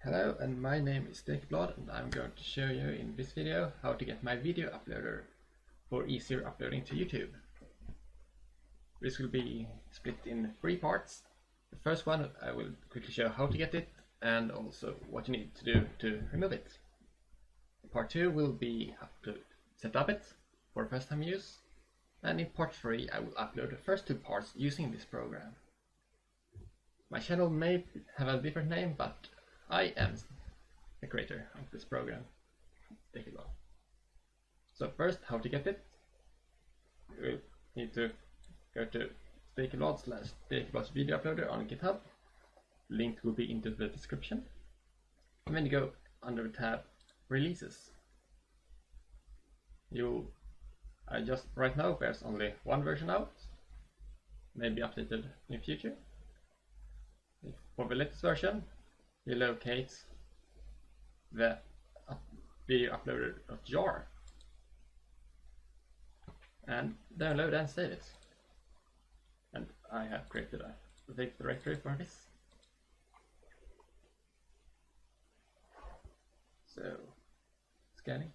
Hello, and my name is Stekeblad, and I'm going to show you in this video how to get my video uploader for easier uploading to YouTube. This will be split in 3 parts. The first one I will quickly show how to get it and also what you need to do to remove it. Part 2 will be how to set up it for first time use, and in part 3 I will upload the first 2 parts using this program. My channel may have a different name, but I am the creator of this program, Stekeblad. So first, how to get it? You need to go to Stekeblads Video Uploader on GitHub. Link will be into the description. And then you go under the tab Releases. Just right now there's only one version out, maybe updated in future. For the latest version, you locate the video uploader.jar and download and save it. And I have created a directory for this. So, scanning.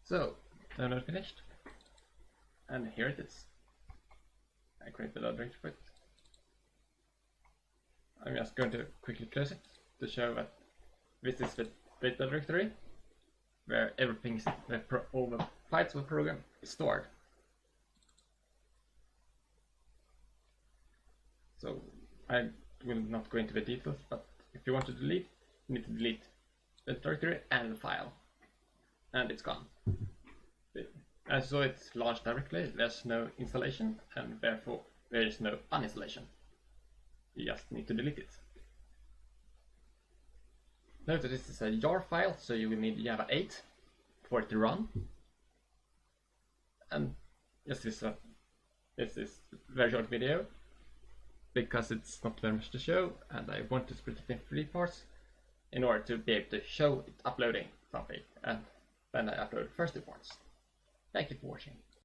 So, download finished. And here it is. I created a directory for it. I'm just going to quickly close it to show that this is the data directory where everything, all the files of the program is stored. So I will not go into the details, but if you want to delete, you need to delete the directory and the file, and it's gone. As so it's launched directly, there's no installation, and therefore there is no uninstallation. You just need to delete it. Note that this is a jar file, so you will need Java 8 for it to run. And this is a very short video, because it's not very much to show, and I want to split it in 3 parts in order to be able to show it uploading something, and then I upload the first 2 parts. Thank you for watching.